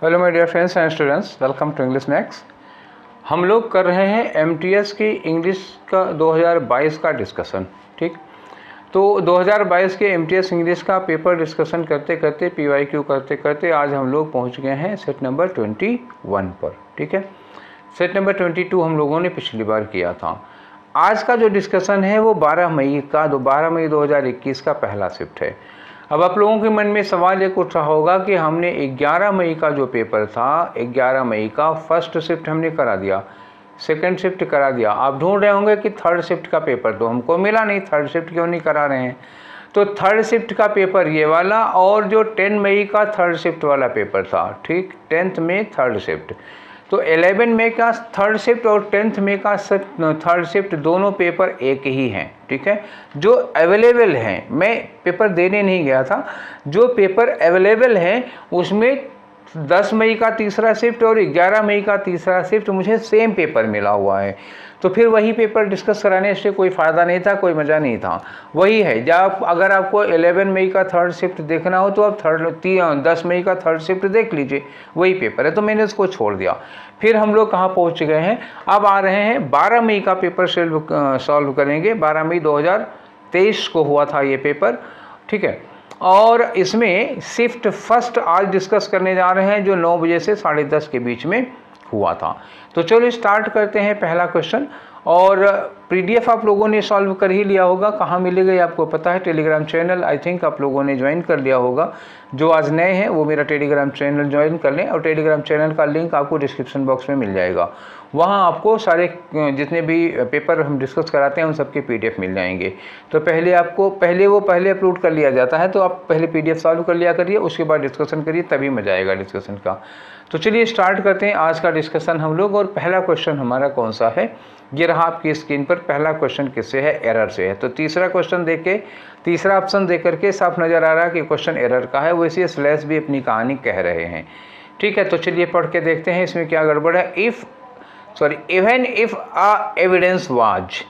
Hello my dear friends and students, welcome to English next. हम लोग कर रहे हैं एमटीएस की इंग्लिश का 2022 का डिस्कशन। ठीक, तो 2022 के एमटीएस इंग्लिश का पेपर डिस्कशन करते करते पीवाईक्यू करते करते आज हम लोग पहुंच गए हैं सेट नंबर 21 पर। ठीक है, सेट नंबर 22 हम लोगों ने पिछली बार किया था। आज का जो डिस्कशन है वो 12 मई 2021 का पहला शिफ्ट है। अब आप लोगों के मन में सवाल एक उठ रहा होगा कि हमने 11 मई का जो पेपर था, 11 मई का फर्स्ट शिफ्ट हमने करा दिया, सेकंड शिफ्ट करा दिया। आप ढूंढ रहे होंगे कि थर्ड शिफ्ट का पेपर तो हमको मिला नहीं, थर्ड शिफ्ट क्यों नहीं करा रहे हैं। तो थर्ड शिफ्ट का पेपर ये वाला और जो 10 मई का थर्ड शिफ्ट वाला पेपर था, ठीक, 10th में थर्ड शिफ्ट, तो 11 मई का थर्ड शिफ्ट और 10th मई का थर्ड शिफ्ट दोनों पेपर एक ही हैं। ठीक है, जो अवेलेबल हैं, मैं पेपर देने नहीं गया था, जो पेपर अवेलेबल हैं उसमें 10 मई का तीसरा शिफ्ट और 11 मई का तीसरा शिफ्ट मुझे सेम पेपर मिला हुआ है। तो फिर वही पेपर डिस्कस कराने से कोई फ़ायदा नहीं था, कोई मज़ा नहीं था। वही है, जब अगर आपको 11 मई का थर्ड शिफ्ट देखना हो तो आप 10 मई का थर्ड शिफ्ट देख लीजिए, वही पेपर है। तो मैंने उसको छोड़ दिया। फिर हम लोग कहाँ पहुँच गए हैं, अब आ रहे हैं 12 मई का पेपर सॉल्व करेंगे। 12 मई 2023 को हुआ था ये पेपर। ठीक है, और इसमें शिफ्ट फर्स्ट आज डिस्कस करने जा रहे हैं जो 9 बजे से 10:30 के बीच में हुआ था। तो चलो स्टार्ट करते हैं पहला क्वेश्चन। और पीडीएफ आप लोगों ने सॉल्व कर ही लिया होगा, कहाँ मिलेगा ये आपको पता है, टेलीग्राम चैनल आई थिंक आप लोगों ने ज्वाइन कर लिया होगा। जो आज नए हैं वो मेरा टेलीग्राम चैनल ज्वाइन कर लें और टेलीग्राम चैनल का लिंक आपको डिस्क्रिप्शन बॉक्स में मिल जाएगा। वहाँ आपको सारे जितने भी पेपर हम डिस्कस कराते हैं उन सबके पीडीएफ मिल जाएंगे। तो पहले वो अपलोड कर लिया जाता है, तो आप पहले पीडीएफ सॉल्व कर लिया करिए, उसके बाद डिस्कशन करिए, तभी मजा आएगा डिस्कशन का। तो चलिए स्टार्ट करते हैं आज का डिस्कशन हम लोग। और पहला क्वेश्चन हमारा कौन सा है, ये रहा आपकी स्क्रीन पर। पहला क्वेश्चन किससे है, एरर से है। तो तीसरा क्वेश्चन देख के, तीसरा ऑप्शन देख करके साफ नज़र आ रहा है कि क्वेश्चन एरर का है, वैसे स्लैश भी अपनी कहानी कह रहे हैं। ठीक है, तो चलिए पढ़ के देखते हैं इसमें क्या गड़बड़ है। Even if a evidence was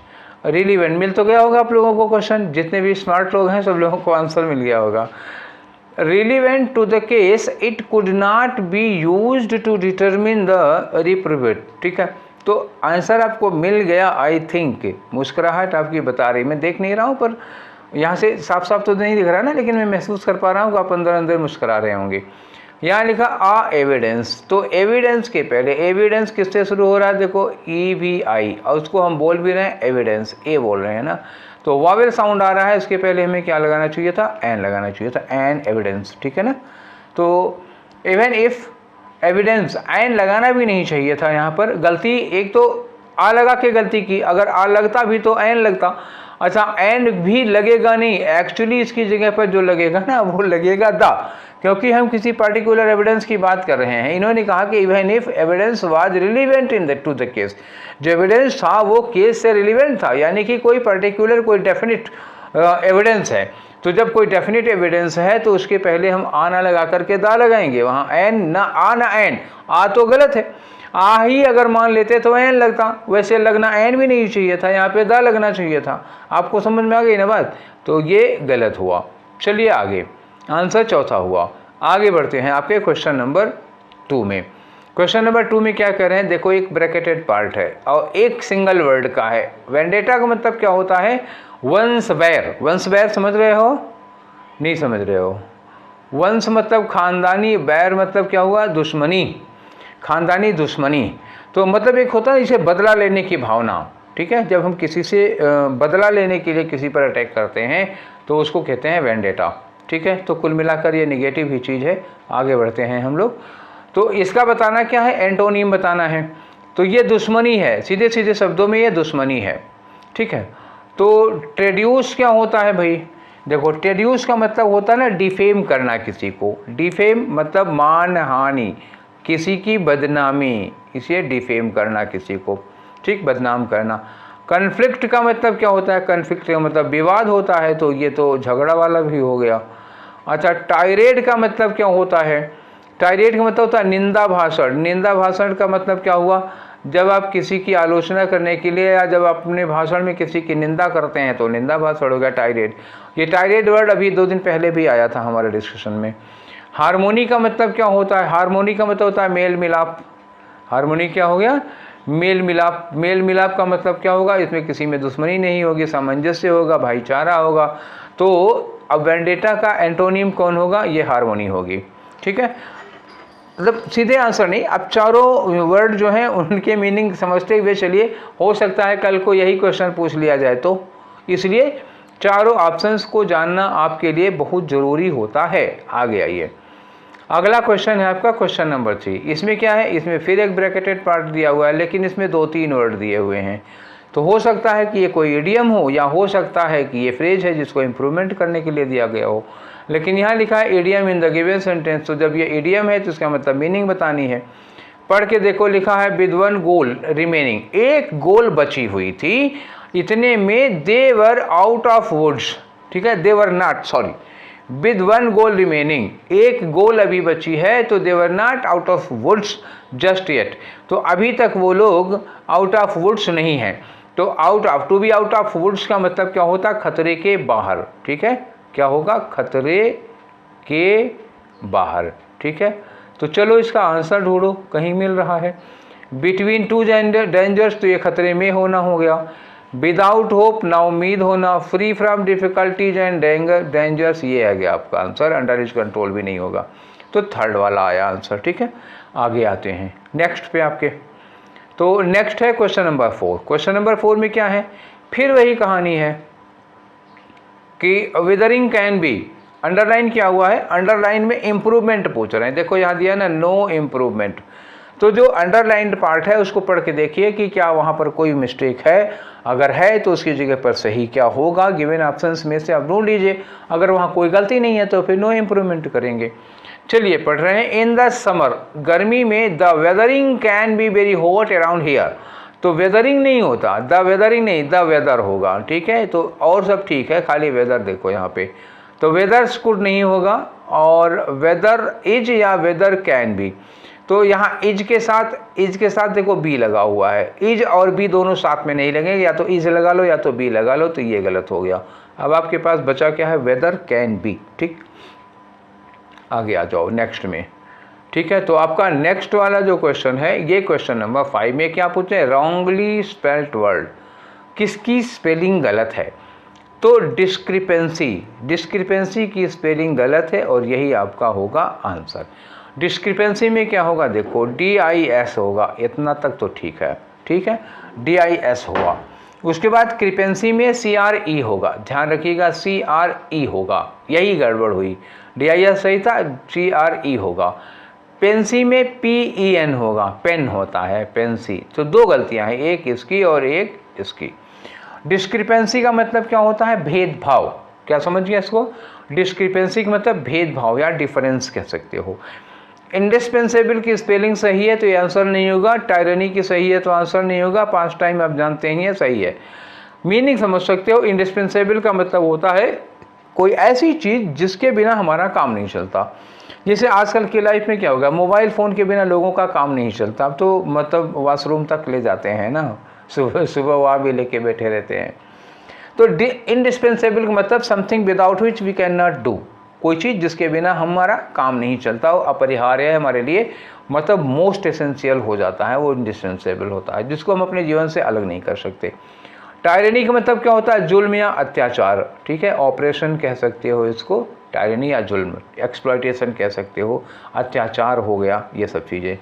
relevant, मिल तो गया होगा आप लोगों को क्वेश्चन, जितने भी स्मार्ट लोग हैं सब लोगों को आंसर मिल गया होगा। Relevant to the case, it could not be used to determine the reprobate। ठीक है, तो आंसर आपको मिल गया आई थिंक। मुस्कुराहट आपकी बता रही, मैं देख नहीं रहा हूँ पर यहाँ से साफ साफ तो नहीं दिख रहा ना, लेकिन मैं महसूस कर पा रहा हूँ कि आप अंदर अंदर मुस्कुरा रहे होंगे। यहाँ लिखा आ एविडेंस, तो एविडेंस के पहले एविडेंस किससे शुरू हो रहा है, देखो EVI, और उसको हम बोल भी रहे हैं एविडेंस, ए बोल रहे हैं ना, तो वावेल साउंड आ रहा है। इसके पहले हमें क्या लगाना चाहिए था, एन लगाना चाहिए था, एन एविडेंस। ठीक है ना, तो इवन इफ एविडेंस, एन लगाना भी नहीं चाहिए था। यहाँ पर गलती, एक तो आ लगा के गलती की, अगर आ लगता भी तो एन लगता। अच्छा, एन भी लगेगा नहीं, एक्चुअली इसकी जगह पर जो लगेगा ना वो लगेगा द, क्योंकि हम किसी पर्टिकुलर एविडेंस की बात कर रहे हैं। इन्होंने कहा कि even if evidence was relevant in to the case, जो एविडेंस था वो केस से रिलीवेंट था, यानी कि कोई पर्टिकुलर कोई डेफिनेट एविडेंस है। तो जब कोई डेफिनेट एविडेंस है तो उसके पहले हम आ ना लगा करके दा लगाएंगे, वहाँ एन ना आ ना एन, आ तो गलत है, आ ही अगर मान लेते तो एन लगता, वैसे लगना एन भी नहीं चाहिए था, यहाँ पे दा लगना चाहिए था। आपको समझ में आ गई ना बात, तो ये गलत हुआ। चलिए आगे, आंसर चौथा हुआ। आगे बढ़ते हैं आपके क्वेश्चन नंबर 2 में। क्वेश्चन नंबर 2 में क्या कर रहे हैं, देखो एक ब्रैकेटेड पार्ट है और एक सिंगल वर्ड का है। वेंडेटा का मतलब क्या होता है, वंस वेर। वंस वेर समझ रहे हो, नहीं समझ रहे हो। वंश मतलब खानदानी, बैर मतलब क्या हुआ, दुश्मनी, खानदानी दुश्मनी। तो मतलब एक होता है इसे बदला लेने की भावना। ठीक है, जब हम किसी से बदला लेने के लिए किसी पर अटैक करते हैं तो उसको कहते हैं वेंडेटा। ठीक है, तो कुल मिलाकर ये निगेटिव ही चीज़ है। आगे बढ़ते हैं हम लोग। तो इसका बताना क्या है, एंटोनीम बताना है। तो ये दुश्मनी है, सीधे सीधे शब्दों में ये दुश्मनी है। ठीक है, तो ट्रेड्यूस क्या होता है भाई, देखो ट्रेड्यूस का मतलब होता है ना डिफेम करना किसी को। डिफेम मतलब मान हानि, किसी की बदनामी, इसे डिफेम करना किसी को, ठीक, बदनाम करना। कन्फ्लिक्ट का मतलब क्या होता है, कन्फ्लिक्ट का मतलब विवाद होता है, तो ये तो झगड़ा वाला भी हो गया। अच्छा, टायरेड का मतलब क्या होता है, टायरेड का मतलब होता है निंदा भाषण। निंदा भाषण का मतलब क्या हुआ, जब आप किसी की आलोचना करने के लिए या जब अपने भाषण में किसी की निंदा करते हैं तो निंदा भाषण हो गया टायरेड। ये टायरेड वर्ड अभी 2 दिन पहले भी आया था हमारे डिस्कशन में। हार्मोनी का मतलब क्या होता है? हार्मोनी का मतलब होता है मेल मिलाप। हार्मोनी क्या हो गया? मेल मिलाप। मेल मिलाप का मतलब क्या होगा? इसमें किसी में दुश्मनी नहीं होगी, सामंजस्य होगा, भाईचारा होगा। तो अब वेंडेटा का एंटोनिम कौन होगा? ये हार्मोनी होगी। ठीक है, मतलब सीधे आंसर नहीं, अब चारों वर्ड जो हैं उनके मीनिंग समझते हुए चलिए, हो सकता है कल को यही क्वेश्चन पूछ लिया जाए, तो इसलिए चारों ऑप्शंस को जानना आपके लिए बहुत ज़रूरी होता है। आगे आइए, अगला क्वेश्चन है आपका क्वेश्चन नंबर 3। इसमें क्या है? इसमें फिर एक ब्रैकेटेड पार्ट दिया हुआ है, लेकिन इसमें 2-3 वर्ड दिए हुए हैं। तो हो सकता है कि ये कोई इडियम हो, या हो सकता है कि ये फ्रेज है जिसको इम्प्रूवमेंट करने के लिए दिया गया हो। लेकिन यहाँ लिखा है idiom in the given sentence, तो जब ये इडियम है तो इसका मतलब मीनिंग बतानी है। पढ़ के देखो, लिखा है विद वन गोल रिमेनिंग, एक गोल बची हुई थी, इतने में they were out of woods. ठीक है, they were not, sorry, with one goal remaining, एक गोल अभी बची है, तो they were not out of woods just yet, तो अभी तक वो लोग आउट ऑफ वुड्स नहीं हैं। तो out of, to be out of woods का मतलब क्या होता है? खतरे के बाहर। ठीक है, क्या होगा? खतरे के बाहर। ठीक है, तो चलो इसका आंसर ढूंढो, कहीं मिल रहा है। बिटवीन टू डेंजर्स, तो ये खतरे में होना हो गया। विदाउट होप, ना उम्मीद होना। Free from difficulties and dangers, ये आ गया आपका आंसर। अंडर हिज कंट्रोल भी नहीं होगा, तो थर्ड वाला आया आंसर। ठीक है, आगे आते हैं नेक्स्ट पे आपके। तो नेक्स्ट है क्वेश्चन नंबर 4। क्वेश्चन नंबर 4 में क्या है? फिर वही कहानी है कि वेदरिंग कैन बी, अंडरलाइन क्या हुआ है? अंडरलाइन में इंप्रूवमेंट पूछ रहे हैं। देखो यहाँ दिया ना, नो इम्प्रूवमेंट, तो जो अंडरलाइंड पार्ट है उसको पढ़ के देखिए कि क्या वहाँ पर कोई मिस्टेक है। अगर है तो उसकी जगह पर सही क्या होगा, गिवन ऑप्शंस में से आप ढूंढ लीजिए। अगर वहाँ कोई गलती नहीं है तो फिर नो इम्प्रूवमेंट करेंगे। चलिए पढ़ रहे हैं, इन द समर, गर्मी में, the weathering can be very hot around here, तो वेदरिंग नहीं होता, द वेदरिंग नहीं, द वेदर होगा। ठीक है, तो और सब ठीक है, खाली वेदर देखो यहाँ पे, तो वेदर्स कुड नहीं होगा, और वेदर इज या वेदर कैन बी, तो यहाँ इज के साथ देखो बी लगा हुआ है। इज और बी दोनों साथ में नहीं लगेंगे, या तो इज लगा लो या तो बी लगा लो, तो ये गलत हो गया। अब आपके पास बचा क्या है? Weather can be. ठीक, आगे आ जाओ नेक्स्ट में। ठीक है, तो आपका नेक्स्ट वाला जो क्वेश्चन है, ये क्वेश्चन नंबर 5 में क्या पूछे हैं? रॉन्गली स्पेल्ड वर्ड, किसकी स्पेलिंग गलत है? तो डिस्क्रिपेंसी की स्पेलिंग गलत है, और यही आपका होगा आंसर। डिस्क्रिपेंसी में क्या होगा? देखो DIS होगा, इतना तक तो ठीक है। ठीक है, DIS होगा। उसके बाद क्रिपेंसी में CRE होगा, ध्यान रखिएगा, CRE होगा, यही गड़बड़ हुई। DIS सही था, CRE होगा। पेंसी में PEN होगा, पेन होता है, पेंसी, तो दो गलतियां हैं, एक इसकी और एक इसकी। डिस्क्रिपेंसी का मतलब क्या होता है? भेदभाव। क्या समझ गया इसको? डिस्क्रिपेंसी का मतलब भेदभाव या डिफरेंस कह सकते हो। इंडिस्पेंसेबल की स्पेलिंग सही है तो ये आंसर नहीं होगा, टायरनी की सही है तो आंसर नहीं होगा, 5 टाइम आप जानते ही हैं, सही है। मीनिंग समझ सकते हो, इंडिस्पेंसेबल का मतलब होता है कोई ऐसी चीज़ जिसके बिना हमारा काम नहीं चलता। जैसे आजकल की लाइफ में क्या होगा, मोबाइल फ़ोन के बिना लोगों का काम नहीं चलता। अब तो मतलब वॉशरूम तक ले जाते हैं ना, सुबह सुबह वहाँ भी लेके बैठे रहते हैं। तो इंडिस्पेंसेबल का मतलब something without which we can not do, कोई चीज़ जिसके बिना हमारा काम नहीं चलता, वो अपरिहार्य है हमारे लिए, मतलब मोस्ट एसेंशियल हो जाता है, वो इंडिस्पेंसेबल होता है, जिसको हम अपने जीवन से अलग नहीं कर सकते। टायरनी का मतलब क्या होता है? जुल्म या अत्याचार। ठीक है, ऑपरेशन कह सकते हो इसको, टायरनी या जुल्म, एक्सप्लॉयटेशन कह सकते हो, अत्याचार हो गया, ये सब चीज़ें।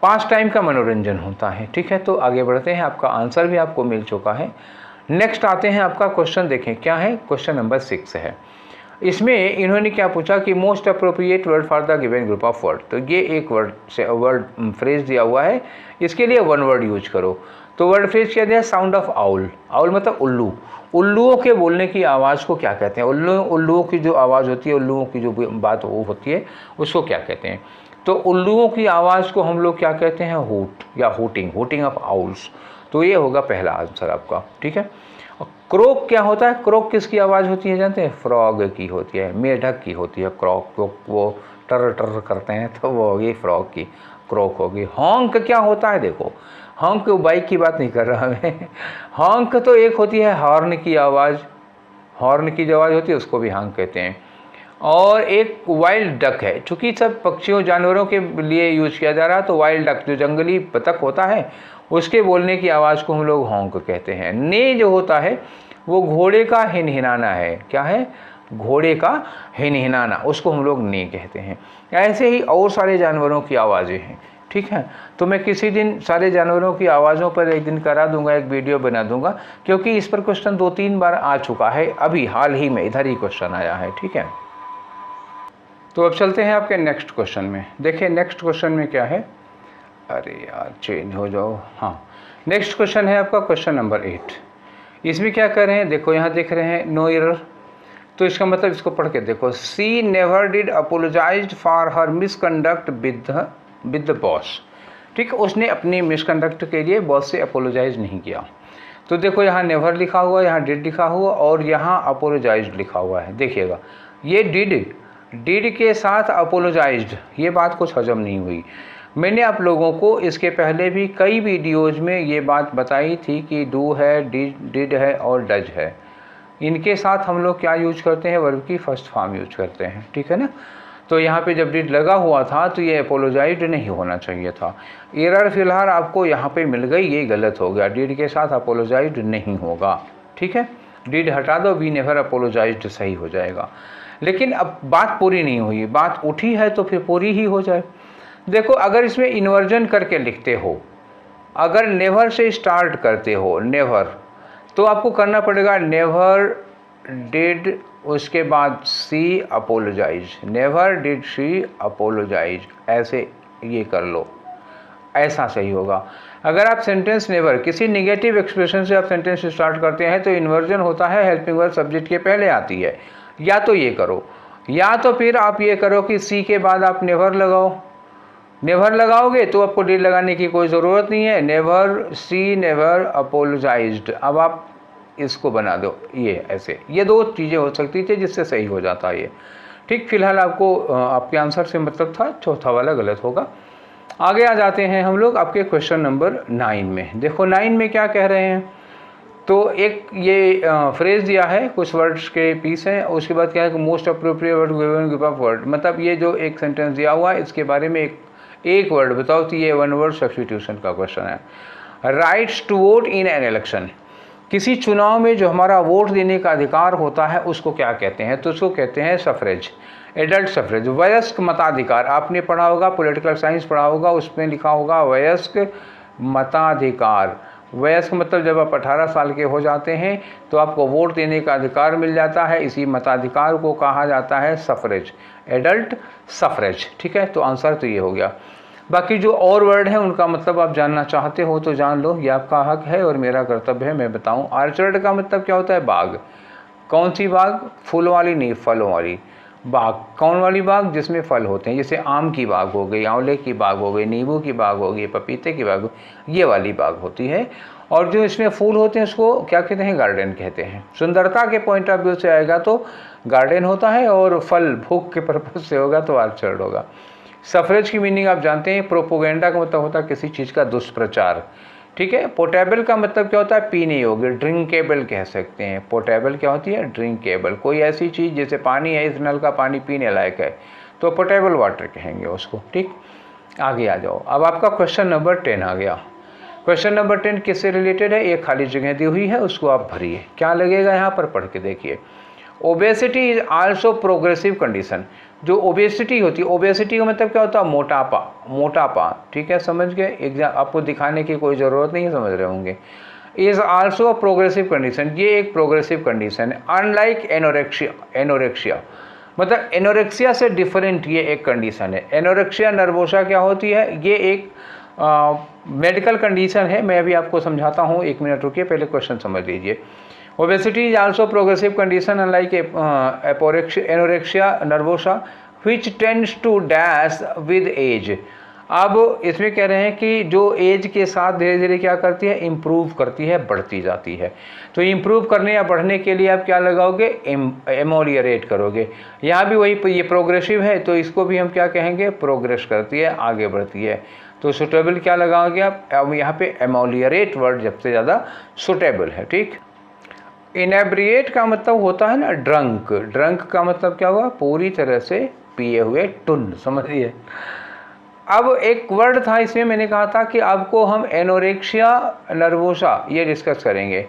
5 टाइम का मनोरंजन होता है। ठीक है, तो आगे बढ़ते हैं, आपका आंसर भी आपको मिल चुका है। नेक्स्ट आते हैं, आपका क्वेश्चन देखें क्या है, क्वेश्चन नंबर 6 है। इसमें इन्होंने क्या पूछा कि most appropriate word for the given group of word, तो ये एक वर्ड फ्रेज दिया हुआ है, इसके लिए 1 वर्ड यूज करो। तो वर्ड फ्रेज क्या दिया? Sound of owl. आउल मतलब उल्लू। उल्लुओं के बोलने की आवाज़ को क्या कहते हैं? उल्लुओं की जो आवाज़ होती है, उल्लुओं की जो बात वो होती है, उसको क्या कहते हैं? तो उल्लुओं की आवाज़ को हम लोग क्या कहते हैं? हूट या हूटिंग ऑफ आउल्स। तो ये होगा पहला आंसर आपका। ठीक है, क्रोक क्या होता है? क्रोक किसकी आवाज़ होती है जानते हैं? फ्रॉग की होती है, मेढक की होती है क्रोक, वो टर टर करते हैं, तो वो होगी फ्रॉग की, क्रोक होगी। हॉन्क क्या होता है? देखो, हॉन्क बाइक की बात नहीं कर रहा मैं, हॉन्क तो एक होती है हॉर्न की आवाज़, हॉर्न की जो आवाज़ होती है उसको भी हॉन्क कहते हैं। और एक वाइल्ड डक है। चूँकि सब पक्षियों जानवरों के लिए यूज किया जा रहा है, तो वाइल्ड डक जो जंगली बतख होता है उसके बोलने की आवाज़ को हम लोग हॉन्क कहते हैं। ने जो होता है वो घोड़े का हिनहिनाना है। क्या है? घोड़े का हिनहिनाना, उसको हम लोग ने कहते हैं। ऐसे ही और सारे जानवरों की आवाज़ें हैं, ठीक है। तो मैं किसी दिन सारे जानवरों की आवाज़ों पर एक दिन करा दूंगा, एक वीडियो बना दूंगा, क्योंकि इस पर क्वेश्चन 2-3 बार आ चुका है, अभी हाल ही में इधर ही क्वेश्चन आया है, ठीक है। तो अब चलते हैं आपके नेक्स्ट क्वेश्चन में। देखिए नेक्स्ट क्वेश्चन में क्या है, अरे यार चेंज हो जाओ, हाँ। नेक्स्ट क्वेश्चन है आपका क्वेश्चन नंबर 8। इसमें क्या कर रहे हैं, देखो यहाँ देख रहे हैं नो एरर, तो इसका मतलब इसको पढ़ के देखो। She never did apologize for her misconduct with the boss. ठीक है, उसने अपनी मिसकंडक्ट के लिए बॉस से अपोलोजाइज नहीं किया। तो देखो यहाँ नेवर लिखा हुआ, यहाँ डिड लिखा हुआ और यहाँ अपोलोजाइज लिखा हुआ है। देखिएगा ये डिड के साथ अपोलोजाइज्ड, ये बात कुछ हजम नहीं हुई। मैंने आप लोगों को इसके पहले भी कई वीडियोज़ में ये बात बताई थी कि डू है, डिड है और डज है। इनके साथ हम लोग क्या यूज करते हैं, वर्ब की फर्स्ट फॉर्म यूज करते हैं, ठीक है ना। तो यहाँ पे जब डिड लगा हुआ था तो ये अपोलोजाइज्ड नहीं होना चाहिए था। एरर फिलहाल आपको यहाँ पे मिल गई, ये गलत हो गया। डिड के साथ अपोलोजाइज्ड नहीं होगा, ठीक है। डिड हटा दो, वी नेवर अपोलोजाइज्ड सही हो जाएगा। लेकिन अब बात पूरी नहीं हुई, बात उठी है तो फिर पूरी ही हो जाए। देखो अगर इसमें इन्वर्जन करके लिखते हो, अगर नेवर से स्टार्ट करते हो, नेवर, तो आपको करना पड़ेगा नेवर डिड, उसके बाद she apologize, never did she apologize, ऐसे ये कर लो, ऐसा सही होगा। अगर आप सेंटेंस नेवर किसी निगेटिव एक्सप्रेशन से आप सेंटेंस स्टार्ट करते हैं तो इन्वर्जन होता है, हेल्पिंग वर्ब सब्जेक्ट के पहले आती है। या तो ये करो, या तो फिर आप ये करो कि सी के बाद आप नेवर लगाओ। नेवर लगाओगे तो आपको डिड लगाने की कोई ज़रूरत नहीं है। नेवर सी नेवर अपोलोजाइज्ड, अब आप इसको बना दो ये ऐसे। ये दो चीज़ें हो सकती थी जिससे सही हो जाता है ये, ठीक। फिलहाल आपको आपके आंसर से मतलब था, चौथा वाला गलत होगा। आगे आ जाते हैं हम लोग आपके क्वेश्चन नंबर 9 में। देखो 9 में क्या कह रहे हैं, तो एक ये फ्रेज दिया है, कुछ वर्ड्स के पीस हैं, उसके बाद क्या है कि most appropriate word given give up word, मतलब ये जो एक सेंटेंस दिया हुआ है इसके बारे में एक वर्ड बताओ। तो ये 1 वर्ड सब्स्टिट्यूशन का क्वेश्चन है। Rights to vote in an election, किसी चुनाव में जो हमारा वोट देने का अधिकार होता है उसको क्या कहते हैं, तो उसको कहते हैं सफरेज, एडल्ट सफरेज। वयस्क मताधिकार, आपने पढ़ा होगा, पॉलिटिकल साइंस पढ़ा होगा, उसमें लिखा होगा वयस्क मताधिकार। वयस्क मतलब जब आप 18 साल के हो जाते हैं तो आपको वोट देने का अधिकार मिल जाता है, इसी मताधिकार को कहा जाता है सफरेज, एडल्ट सफरेज, ठीक है। तो आंसर तो ये हो गया। बाकी जो और वर्ड है उनका मतलब आप जानना चाहते हो तो जान लो, ये आपका हक है और मेरा कर्तव्य है मैं बताऊं। आर्चर्ड का मतलब क्या होता है, बाग। कौन सी बाग, फूल वाली नहीं, फलों वाली बाग। कौन वाली बाग, जिसमें फल होते हैं, जैसे आम की बाग हो गई, आंवले की बाग हो गई, नींबू की बाग हो गई, पपीते की बाग, ये वाली बाग होती है। और जो इसमें फूल होते हैं उसको क्या कहते हैं, गार्डन कहते हैं। सुंदरता के पॉइंट ऑफ व्यू से आएगा तो गार्डन होता है, और फल भूख के पर्पज से होगा तो आर्चर्ड होगा। सफरेज की मीनिंग आप जानते हैं, प्रोपोगेंडा का मतलब होता है किसी चीज़ का दुष्प्रचार, ठीक है। पोर्टेबल का मतलब क्या होता है, पीने योग्य, ड्रिंकेबल कह सकते हैं। पोर्टेबल क्या होती है, ड्रिंकेबल, कोई ऐसी चीज़ जैसे पानी है, इस नल का पानी पीने लायक है तो पोर्टेबल वाटर कहेंगे उसको, ठीक। आगे आ जाओ, अब आपका क्वेश्चन नंबर 10 आ गया। क्वेश्चन नंबर 10 किससे रिलेटेड है, एक खाली जगह दी हुई है उसको आप भरिए। क्या लगेगा यहाँ पर, पढ़ के देखिए। Obesity is also progressive condition. जो ओबेसिटी होती है, ओबेसिटी का मतलब क्या होता है, मोटापा, मोटापा, ठीक है, समझ गए। एग्जाम आपको दिखाने की कोई ज़रूरत नहीं है, समझ रहे होंगे। Is also a progressive condition, ये एक प्रोग्रेसिव कंडीशन है। अनलाइक एनोरेक्सिया, एनोरेक्सिया मतलब एनोरेक्सिया से डिफरेंट ये एक कंडीशन है। एनोरेक्सिया नर्वोसा क्या होती है, ये एक मेडिकल कंडीशन है। मैं अभी आपको समझाता हूँ, 1 मिनट रुकिए, पहले क्वेश्चन समझ लीजिए। Obesity is also progressive condition unlike anorexia nervosa which tends to dash with age। अब इसमें कह रहे हैं कि जो एज के साथ धीरे धीरे क्या करती है, इम्प्रूव करती है, बढ़ती जाती है। तो इम्प्रूव करने या बढ़ने के लिए आप क्या लगाओगे, एमोलियरेट करोगे। यहाँ भी वही, ये प्रोग्रेसिव है तो इसको भी हम क्या कहेंगे, प्रोग्रेस करती है, आगे बढ़ती है। तो सुटेबल क्या लगाओगे आप, अब यहाँ पे एमोलियरेट वर्ड सबसे ज़्यादा सुटेबल है, ठीक। इनेब्रिएट का मतलब होता है ना ड्रंक, ड्रंक का मतलब क्या हुआ, पूरी तरह से पिए हुए, टुन, समझिए। अब एक वर्ड था इसमें, मैंने कहा था कि आपको हम एनोरेक्सिया नर्वोसा ये डिस्कस करेंगे,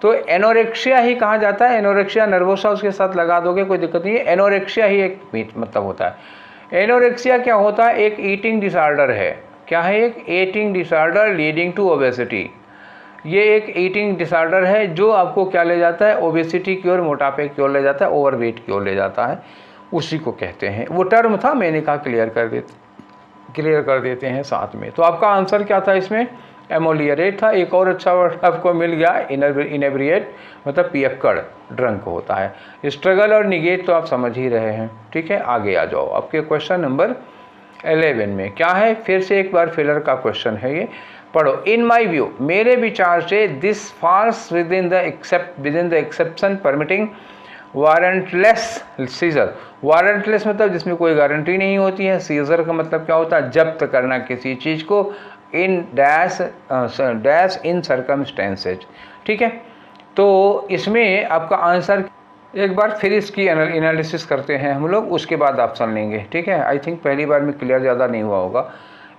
तो एनोरेक्सिया ही कहा जाता है, एनोरेक्सिया नर्वोसा उसके साथ लगा दोगे कोई दिक्कत नहीं है, एनोरेक्सिया ही एक मतलब होता है। एनोरेक्सिया क्या होता है, एक ईटिंग डिसऑर्डर है। क्या है, एक eating disorder leading to obesity. ये एक ईटिंग डिसऑर्डर है जो आपको क्या ले जाता है, ओबेसिटी की ओर, मोटापे की ओर ले जाता है, ओवरवेट की ओर ले जाता है, उसी को कहते हैं। वो टर्म था, मैंने कहा क्लियर कर देते हैं साथ में। तो आपका आंसर क्या था इसमें, एमोलियरेट था। एक और अच्छा वर्ड आपको मिल गया, इनेब्रिएट, मतलब पियक्कड़, ड्रंक होता है। स्ट्रगल और निगेट तो आप समझ ही रहे हैं, ठीक है। आगे आ जाओ, आपके क्वेश्चन नंबर 11 में क्या है, फिर से एक बार फिलर का क्वेश्चन है ये, पढ़ो। इन माई व्यू, मेरे विचार से, this falls within the exception permitting warrantless seizure. Warrantless मतलब जिसमें कोई गारंटी नहीं होती है, सीजर का मतलब क्या होता है, जब्त करना किसी चीज़ को, इन डैश इन सर्कमस्टेंसेज, ठीक है। तो इसमें आपका आंसर, एक बार फिर इसकी एनालिसिस करते हैं हम लोग, उसके बाद ऑप्शन लेंगे, ठीक है। आई थिंक पहली बार में क्लियर ज़्यादा नहीं हुआ होगा।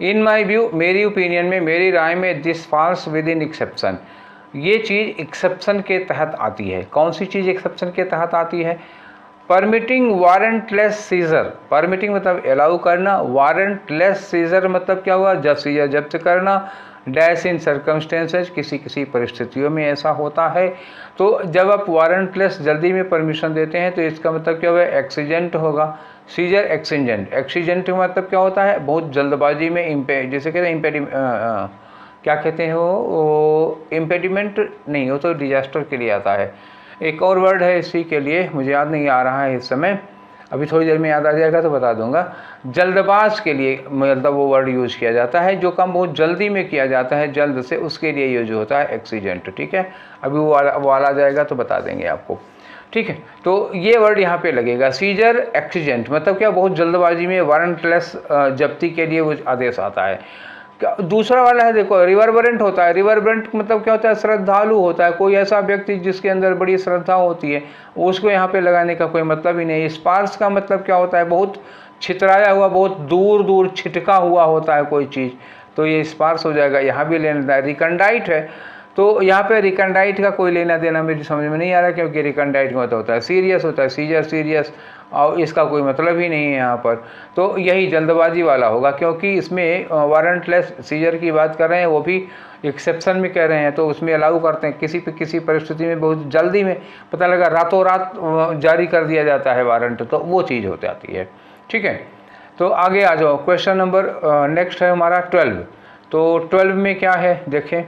इन माई व्यू, मेरी ओपिनियन में, मेरी राय में, this falls within exception, ये चीज़ एक्सेप्शन के तहत आती है। कौन सी चीज़ एक्सेप्शन के तहत आती है, परमिटिंग वारंटलेस सीजर, परमिटिंग मतलब अलाउ करना, वारंटलेस सीजर मतलब क्या हुआ, जब सीजर जब्त करना, डैश इन सर्कमस्टेंसेज, किसी किसी परिस्थितियों में ऐसा होता है। तो जब आप वारंटलेस जल्दी में परमिशन देते हैं तो इसका मतलब क्या हुआ, एक्सीडेंट होगा, सीजर एक्सीडेंट। एक्सीडेंट का मतलब क्या होता है, बहुत जल्दबाजी में जैसे कहते हैं क्या कहते हैं वो इम्पेडिमेंट नहीं, वो तो डिजास्टर के लिए आता है। एक और वर्ड है इसी के लिए, मुझे याद नहीं आ रहा है इस समय, अभी थोड़ी देर में याद आ जाएगा तो बता दूंगा। जल्दबाज के लिए मतलब वो वर्ड यूज़ किया जाता है, जो काम बहुत जल्दी में किया जाता है, जल्द से, उसके लिए यूज होता है एक्सीडेंट, ठीक है। अभी वो आ जाएगा तो बता देंगे आपको, ठीक है। तो ये वर्ड यहाँ पे लगेगा, सीजर एक्सीडेंट मतलब क्या, बहुत जल्दबाजी में वारंटलेस जब्ती के लिए वो आदेश आता है। दूसरा वाला है देखो, रिवर्बरेंट होता है। रिवर्बरेंट मतलब क्या होता है, श्रद्धालु होता है, कोई ऐसा व्यक्ति जिसके अंदर बड़ी श्रद्धा होती है, उसको यहाँ पे लगाने का कोई मतलब ही नहीं। स्पार्स का मतलब क्या होता है, बहुत छितराया हुआ, बहुत दूर दूर छिटका हुआ होता है कोई चीज़, तो ये स्पार्स हो जाएगा। यहाँ भी लेना है, रिकंडाइट है, तो यहाँ पे रिकंडाइट का कोई लेना देना मेरी समझ में नहीं आ रहा, क्योंकि रिकंडाइट का मतलब होता है सीरियस, होता है सीजर सीरियस, और इसका कोई मतलब ही नहीं है यहाँ पर। तो यही जल्दबाजी वाला होगा, क्योंकि इसमें वारंटलेस सीजर की बात कर रहे हैं, वो भी एक्सेप्शन में कह रहे हैं, तो उसमें अलाउ करते हैं किसी परिस्थिति में, बहुत जल्दी में, पता लगा रातों रात जारी कर दिया जाता है वारंट, तो वो चीज़ हो जाती है, ठीक है। तो आगे आ जाओ, क्वेश्चन नंबर नेक्स्ट है हमारा 12। तो 12 में क्या है देखें,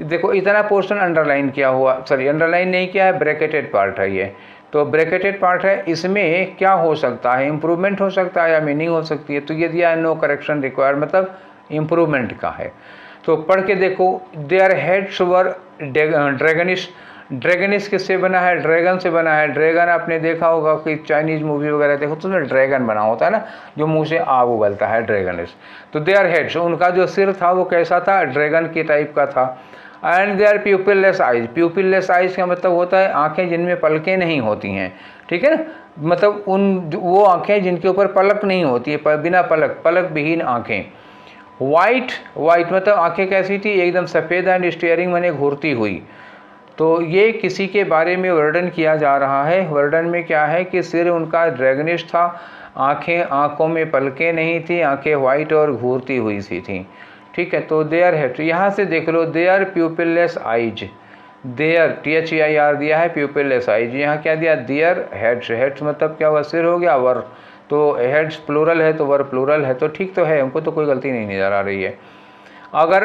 देखो इतना पोर्शन अंडरलाइन किया हुआ, सॉरी अंडरलाइन नहीं किया है, ब्रैकेटेड पार्ट है ये। तो ब्रैकेटेड पार्ट है, इसमें क्या हो सकता है, इम्प्रूवमेंट हो सकता है या मीनिंग हो सकती है। तो ये दिया है नो करेक्शन रिक्वायर्ड, मतलब इम्प्रूवमेंट का है। तो पढ़ के देखो, देयर हेड्स वर ड्रैगनिश। ड्रैगनिश किससे बना है, ड्रैगन से बना है। ड्रैगन आपने देखा होगा कि चाइनीज़ मूवी वगैरह देखो तो उसमें ड्रैगन बना होता है ना, जो मुंह से आग उगलता है, ड्रैगनिश। तो देयर हेड्स, उनका जो सिर था वो कैसा था, ड्रैगन के टाइप का था। एंड देयर प्यूपिललेस आइज, प्यूपिललेस आइज का मतलब होता है आंखें जिनमें पलकें नहीं होती हैं, ठीक है ना, मतलब वो आंखें जिनके ऊपर पलक नहीं होती है, बिना पलक विहीन आंखें। वाइट मतलब आंखें कैसी थी, एकदम सफ़ेद, एंड स्टीयरिंग मैंने घूरती हुई। तो ये किसी के बारे में वर्णन किया जा रहा है। वर्णन में क्या है कि सिर उनका ड्रैगनिश था, आंखों में पलकें नहीं थी, आंखें वाइट और घूरती हुई सी थी, ठीक है। तो देयर हेड, यहाँ से देख लो, देयर प्यूपिललेस आइज, देयर THEIR दिया है, प्यूपिललेस आइज, यहाँ क्या दिया, देयर हेड्स। हेड्स मतलब क्या हुआ, सिर हो गया, वर, तो हेड्स प्लूरल है तो वर प्लूरल है, तो ठीक तो है, हमको तो कोई गलती नहीं नज़र आ रही है। अगर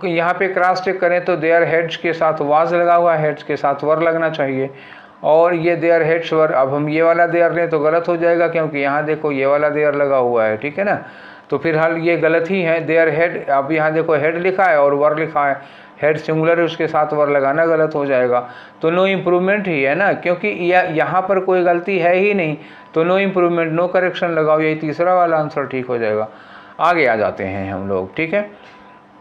यहाँ पे क्रॉस चेक करें तो देयर हेड्स के साथ वाज लगा हुआ है, हेड्स के साथ वर लगना चाहिए, और ये देयर हेड्स वर, अब हम ये वाला देयर लें तो गलत हो जाएगा, क्योंकि यहाँ देखो ये वाला देयर लगा हुआ है, ठीक है ना, तो फिर हाल ये गलत ही है। देयर हेड, अब यहाँ देखो हेड लिखा है और वर लिखा है, हेड सिंगुलर है, उसके साथ वर लगाना गलत हो जाएगा, तो नो इम्प्रूवमेंट ही है ना, क्योंकि यहाँ पर कोई गलती है ही नहीं, तो नो इम्प्रूवमेंट, नो करेक्शन लगाओ, यही तीसरा वाला आंसर ठीक हो जाएगा। आगे आ जाते हैं हम लोग, ठीक है।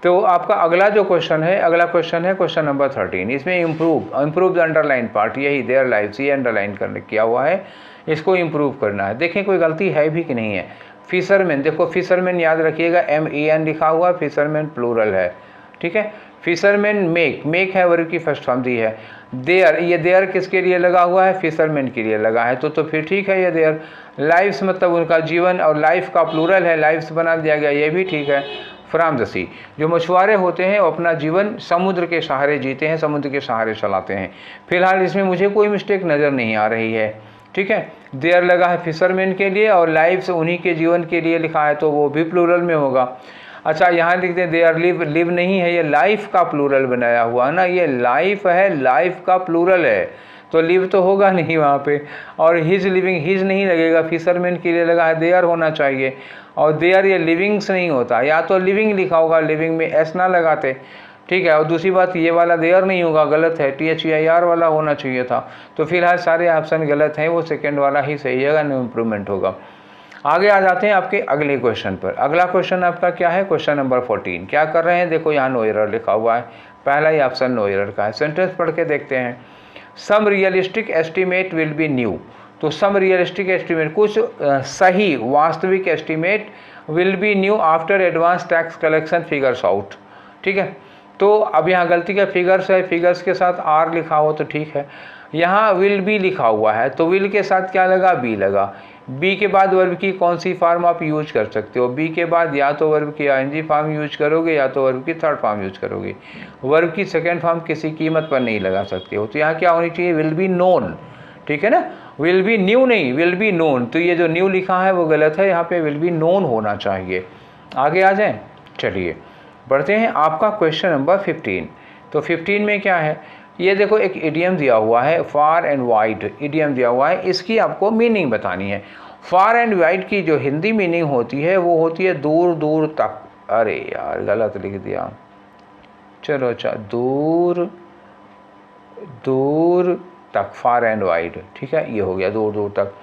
तो आपका अगला जो क्वेश्चन है, अगला क्वेश्चन है क्वेश्चन नंबर 13। इसमें इम्प्रूव द अंडरलाइन पार्ट, यही देयर लाइव्स, ये अंडरलाइन करने किया हुआ है, इसको इम्प्रूव करना है। देखें कोई गलती है भी कि नहीं है। फिशरमैन, देखो फिशरमैन याद रखिएगा MEN लिखा हुआ, फिशरमैन प्लूरल है, ठीक है। फिशरमैन मेक है, वर्ब की फर्स्ट फॉर्म दी है। देयर, ये देयर किसके लिए लगा हुआ है, फिशरमैन के लिए लगा है, तो फिर ठीक है ये देयर। लाइव्स मतलब उनका जीवन, और लाइफ का प्लूरल है, लाइव्स बना दिया गया, ये भी ठीक है। फ्रॉम द सी, जो मछुआरे होते हैं वो अपना जीवन समुद्र के सहारे जीते हैं, समुद्र के सहारे चलाते हैं। फिलहाल इसमें मुझे कोई मिस्टेक नज़र नहीं आ रही है, ठीक है। देयर लगा है फिशरमैन के लिए, और लाइव्स उन्हीं के जीवन के लिए लिखा है, तो वो भी प्लूरल में होगा। अच्छा यहाँ लिखते हैं देयर लिव नहीं है, ये लाइफ का प्लूरल बनाया हुआ ना, ये लाइफ है, लाइफ का प्लूरल है, तो लिव तो होगा नहीं वहाँ पे। और हिज लिविंग, हिज नहीं लगेगा, फिशरमैन के लिए लगा है, देयर होना चाहिए। और देयर ये लिविंग्स नहीं होता, या तो लिविंग लिखा होगा, लिविंग में एस ना लगाते, ठीक है। और दूसरी बात, ये वाला देयर नहीं होगा, गलत है, THEIR वाला होना चाहिए था। तो फिलहाल सारे ऑप्शन गलत हैं, वो सेकेंड वाला ही सही है, नो इम्प्रूवमेंट होगा। आगे आ जाते हैं आपके अगले क्वेश्चन पर। अगला क्वेश्चन आपका क्या है, क्वेश्चन नंबर 14। क्या कर रहे हैं, देखो यहाँ नो एरर लिखा हुआ है, पहला ही ऑप्शन नो एरर का है। सेंटेंस पढ़ के देखते हैं। Some realistic estimate will be new, तो सम रियलिस्टिक एस्टीमेट, कुछ सही वास्तविक estimate, will be new after advance tax collection figures out, ठीक है। तो अब यहाँ गलती का फिगर्स है, फिगर्स के साथ R लिखा हो तो ठीक है। यहाँ विल बी लिखा हुआ है, तो विल के साथ क्या लगा, बी लगा। बी के बाद वर्ब की कौन सी फॉर्म आप यूज कर सकते हो, बी के बाद या तो वर्ब की ING फॉर्म यूज करोगे, या तो वर्ब की थर्ड फॉर्म यूज करोगे। वर्ब की सेकेंड फॉर्म किसी कीमत पर नहीं लगा सकते हो। तो यहाँ क्या होनी चाहिए, विल बी नोन, ठीक है ना, विल बी न्यू नहीं, विल बी नोन। तो ये जो न्यू लिखा है वो गलत है, यहाँ पे विल बी नोन होना चाहिए। आगे आ जाएं, चलिए बढ़ते हैं। आपका क्वेश्चन नंबर 15। तो 15 में क्या है, ये देखो एक इडियम दिया हुआ है, फार एंड वाइड इडियम दिया हुआ है, इसकी आपको मीनिंग बतानी है। फार एंड वाइड की जो हिंदी मीनिंग होती है वो होती है दूर दूर तक। अरे यार गलत लिख दिया, चलो अच्छा, दूर दूर तक, फार एंड वाइड, ठीक है, ये हो गया दूर दूर तक।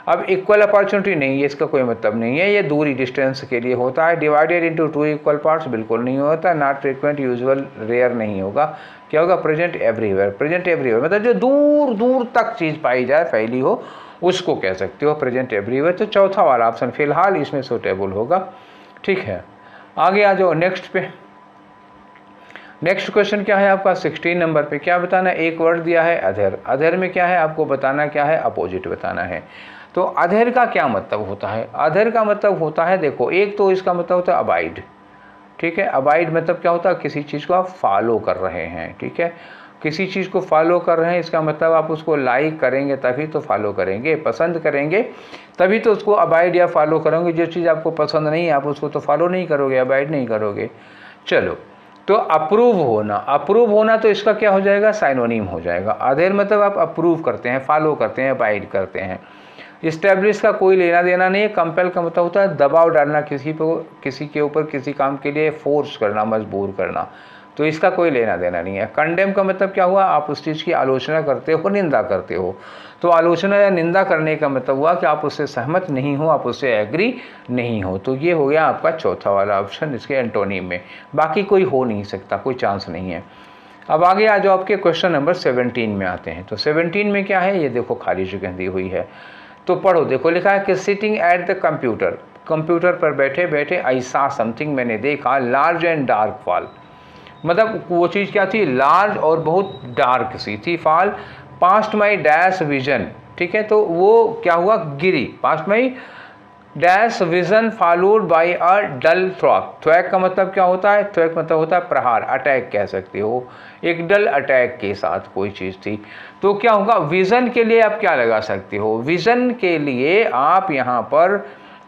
अब इक्वल अपॉर्चुनिटी नहीं है, इसका कोई मतलब नहीं है, ये दूरी डिस्टेंस के लिए होता है। डिवाइडेड इनटू 2 इक्वल पार्ट्स बिल्कुल नहीं होता। नॉट फ्रीक्वेंट, यूजुअल, रेयर नहीं होगा। क्या होगा, प्रेजेंट एवरीवेयर। प्रेजेंट एवरीवेयर मतलब जो दूर दूर तक चीज़ पाई जाए, फैली हो, उसको कह सकते हो प्रेजेंट एवरीवेयर। तो चौथा वाला ऑप्शन फिलहाल इसमें सूटेबल होगा, ठीक है। आगे आ जाओ नेक्स्ट पे। नेक्स्ट क्वेश्चन क्या है आपका 16 नंबर पे। क्या बताना, एक वर्ड दिया है अधर। अधर में क्या है, आपको बताना क्या है, अपोजिट बताना है। तो अधर का क्या मतलब होता है, अधर का मतलब होता है, देखो एक तो इसका मतलब होता है अबाइड, ठीक है। अबाइड मतलब क्या होता है, किसी चीज़ को आप फॉलो कर रहे हैं, ठीक है। किसी चीज़ को फॉलो कर रहे हैं, इसका मतलब आप उसको लाइक करेंगे तभी तो फॉलो करेंगे, पसंद करेंगे तभी तो उसको अबाइड या फॉलो करोगे। जो चीज़ आपको पसंद नहीं है आप उसको तो फॉलो नहीं करोगे, अबाइड नहीं करोगे। चलो, तो अप्रूव होना, अप्रूव होना तो इसका क्या हो जाएगा, साइनोनिम हो जाएगा। अधेर मतलब आप अप्रूव करते हैं, फॉलो करते हैं, अबाइड करते हैं। इस्टेब्लिश का कोई लेना देना नहीं है। कंपेल का मतलब होता है दबाव डालना किसी पे, किसी के ऊपर, किसी काम के लिए फोर्स करना, मजबूर करना, तो इसका कोई लेना देना नहीं है। कंडेम का मतलब क्या हुआ, आप उस चीज़ की आलोचना करते हो, निंदा करते हो। तो आलोचना या निंदा करने का मतलब हुआ कि आप उससे सहमत नहीं हो, आप उससे एग्री नहीं हो। तो ये हो गया आपका चौथा वाला ऑप्शन इसके एंटोनिम में। बाकी कोई हो नहीं सकता, कोई चांस नहीं है। अब आगे आ जाओ, आपके क्वेश्चन नंबर 17 में आते हैं। तो 17 में क्या है, ये देखो खाली जगह दी हुई है, तो पढ़ो। देखो लिखा है कि sitting at the computer, computer पर बैठे बैठे आई सा समथिंग, मैंने देखा, लार्ज एंड डार्क फॉल। मतलब वो चीज़ क्या थी, लार्ज और बहुत डार्क सी थी। Fall, past my dash vision, ठीक है। तो वो क्या हुआ, गिरी। Past my dash vision followed by a dull thwack. Thwack का मतलब क्या होता है, थ्वैक मतलब होता है प्रहार, अटैक कह सकते हो। एक डल अटैक के साथ कोई चीज़ थी। तो क्या होगा, विजन के लिए आप क्या लगा सकते हो, विजन के लिए आप यहाँ पर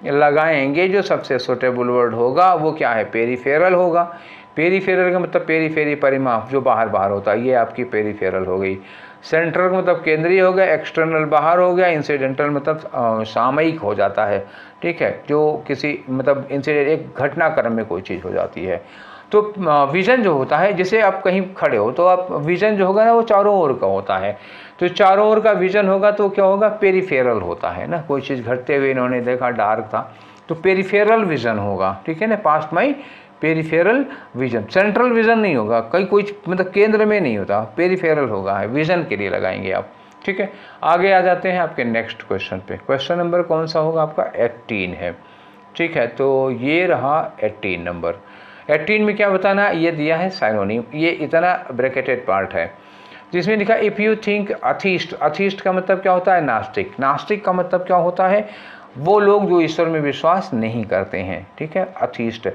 लगाएंगे जो सबसे सुटेबल वर्ड होगा वो क्या है, पेरीफेरल होगा। पेरीफेरल का मतलब पेरी फेरी, परिमाप, जो बाहर बाहर होता है, ये आपकी पेरीफेरल हो गई। सेंट्रल मतलब केंद्रीय हो गया, एक्सटर्नल बाहर हो गया, इंसिडेंटल मतलब सामयिक हो जाता है, ठीक है, जो किसी मतलब इंसिडेंट, एक घटनाक्रम में कोई चीज़ हो जाती है। तो विजन जो होता है, जैसे आप कहीं खड़े हो तो आप विजन जो होगा ना वो चारों ओर का होता है। तो चारों ओर का विजन होगा तो क्या होगा, पेरीफेरल होता है ना। कोई चीज़ घटते हुए इन्होंने देखा, डार्क था, तो पेरीफेरल विजन होगा, ठीक है ना। पास्ट माई पेरिफेरल विजन, सेंट्रल विजन नहीं होगा, कहीं कोई मतलब केंद्र में नहीं होता, पेरिफेरल होगा, है विजन के लिए लगाएंगे आप। ठीक है, आगे आ जाते हैं आपके नेक्स्ट क्वेश्चन पे। क्वेश्चन नंबर कौन सा होगा आपका? 18 है। ठीक है, तो ये रहा 18 नंबर। 18 में क्या बताना, ये दिया है साइनोनिम, ये इतना ब्रैकेटेड पार्ट है जिसमें लिखा if you think atheist, atheist का मतलब क्या होता है? नास्तिक। नास्तिक का मतलब क्या होता है? वो लोग जो ईश्वर में विश्वास नहीं करते हैं। ठीक है, अथीस्ट।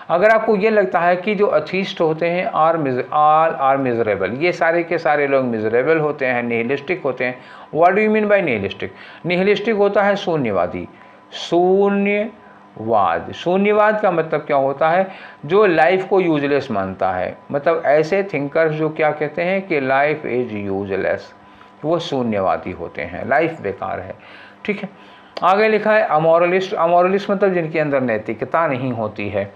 अगर आपको ये लगता है कि जो अथीस्ट होते हैं ऑल आर मिजरेबल, ये सारे के सारे लोग मिजरेबल होते हैं, निहिलिस्टिक होते हैं, what do you mean by nihilistic? Nihilistic होता है शून्यवादी, शून्यवाद। शून्यवाद का मतलब क्या होता है? जो लाइफ को यूजलेस मानता है, मतलब ऐसे थिंकर्स जो क्या कहते हैं कि लाइफ इज यूजलेस, वो शून्यवादी होते हैं, लाइफ बेकार है। ठीक है, आगे लिखा है अमोरलिस्ट। अमोरलिस्ट मतलब जिनके अंदर नैतिकता नहीं होती है।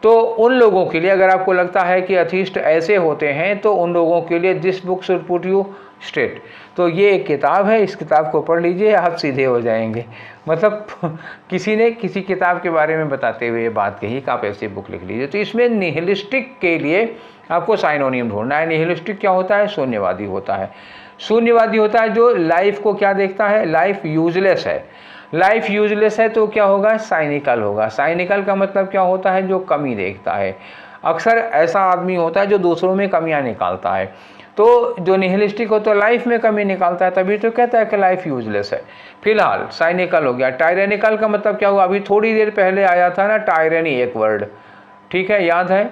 तो उन लोगों के लिए, अगर आपको लगता है कि अथीस्ट ऐसे होते हैं, तो उन लोगों के लिए this book should put you straight. तो ये एक किताब है, इस किताब को पढ़ लीजिए, आप सीधे हो जाएंगे। मतलब किसी ने किसी किताब के बारे में बताते हुए ये बात कही कि आप ऐसी बुक लिख लीजिए। तो इसमें निहिलिस्टिक के लिए आपको साइनोनिम ढूंढना है। निहिलिस्टिक क्या होता है? शून्यवादी होता है। शून्यवादी होता है जो लाइफ को क्या देखता है? लाइफ यूजलेस है। लाइफ यूजलेस है तो क्या होगा? साइनिकल होगा। साइनिकल का मतलब क्या होता है? जो कमी देखता है। अक्सर ऐसा आदमी होता है जो दूसरों में कमियां निकालता है। तो जो निहिलिस्टिक हो तो लाइफ में कमी निकालता है, तभी तो कहता है कि लाइफ यूजलेस है। फिलहाल साइनिकल हो गया। टायरेनिकल का मतलब क्या हुआ? अभी थोड़ी देर पहले आया था ना टायरनी एक वर्ड, ठीक है, याद है?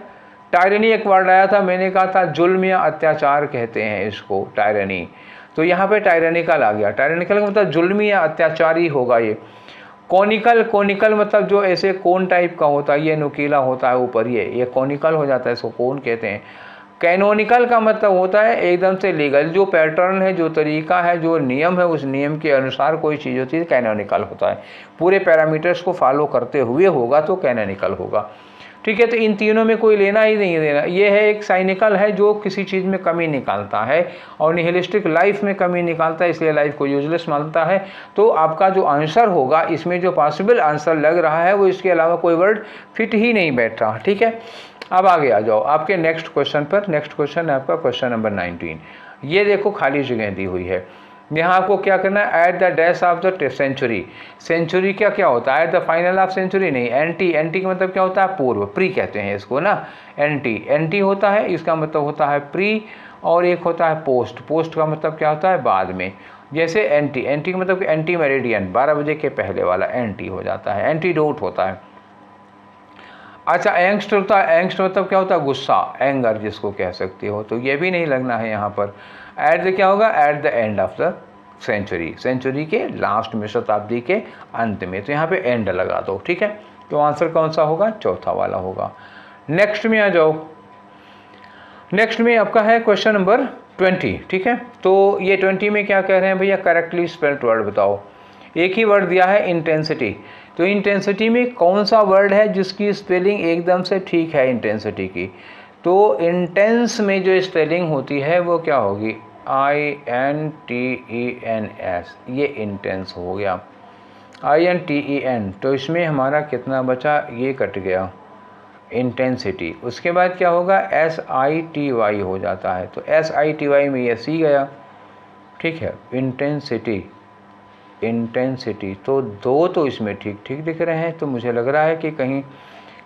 टायरनी एक वर्ड आया था, मैंने कहा था जुल्म या अत्याचार कहते हैं इसको, टायरनी। तो यहाँ पे टायरेनिकल आ गया। टायरेनिकल का मतलब जुल्मी या अत्याचारी होगा ये। कॉनिकल, कॉनिकल मतलब जो ऐसे कोन टाइप का होता है, ये नुकीला होता है ऊपर, ये कॉनिकल हो जाता है, इसको कोन कहते हैं। कैनोनिकल का मतलब होता है एकदम से लीगल, जो पैटर्न है, जो तरीका है, जो नियम है, उस नियम के अनुसार कोई चीज़ होती है, कैनोनिकल होता है। पूरे पैरामीटर्स को फॉलो करते हुए होगा तो कैनोनिकल होगा। ठीक है, तो इन तीनों में कोई लेना ही नहीं देना। ये है एक साइनिकल है जो किसी चीज़ में कमी निकालता है, और निहिलिस्टिक लाइफ में कमी निकालता है, इसलिए लाइफ को यूजलेस मानता है। तो आपका जो आंसर होगा, इसमें जो पॉसिबल आंसर लग रहा है वो इसके अलावा कोई वर्ड फिट ही नहीं बैठ रहा। ठीक है, अब आगे आ जाओ आपके नेक्स्ट क्वेश्चन पर। नेक्स्ट क्वेश्चन है आपका क्वेश्चन नंबर 19। ये देखो खाली जगह दी हुई है। यहाँ आपको क्या करना है? At the dash of the century. Century क्या क्या होता है? At the final of century नहीं, एंटी। एंटी का मतलब क्या होता है? पूर्व, प्री कहते हैं इसको ना, एंटी। एंटी होता है, इसका मतलब होता है प्री, और एक होता है पोस्ट। पोस्ट का मतलब क्या होता है? बाद में। जैसे एंटी, एंटी का मतलब एंटी मेरिडियन, 12 बजे के पहले वाला एंटी हो जाता है, एंटीडोट होता है। अच्छा, एंगस्ट होता है। एंगस्ट मतलब क्या होता है? गुस्सा, एंगर जिसको कह सकते हो। तो ये भी नहीं लगना है यहाँ पर। एट द क्या होगा? At the end of the century, century के लास्ट में, शताब्दी के अंत में। तो यहाँ पे एंड लगा दो। ठीक है, तो आंसर कौन सा होगा? चौथा वाला होगा। नेक्स्ट में आ जाओ। नेक्स्ट में आपका है क्वेश्चन नंबर 20। ठीक है, तो ये 20 में क्या कह रहे हैं भैया? करेक्टली स्पेल्ड वर्ड बताओ। एक ही वर्ड दिया है, इंटेंसिटी। तो इंटेंसिटी में कौन सा वर्ड है जिसकी स्पेलिंग एकदम से ठीक है इंटेंसिटी की? तो इंटेंस में जो स्पेलिंग होती है वो क्या होगी? INTENS, ये इंटेंस हो गया, INTEN। तो इसमें हमारा कितना बचा? ये कट गया, इंटेंसिटी। उसके बाद क्या होगा? SITY हो जाता है, तो SITY में ये सी गया। ठीक है, इंटेंसिटी, इंटेंसिटी। तो दो तो इसमें ठीक ठीक दिख रहे हैं, तो मुझे लग रहा है कि कहीं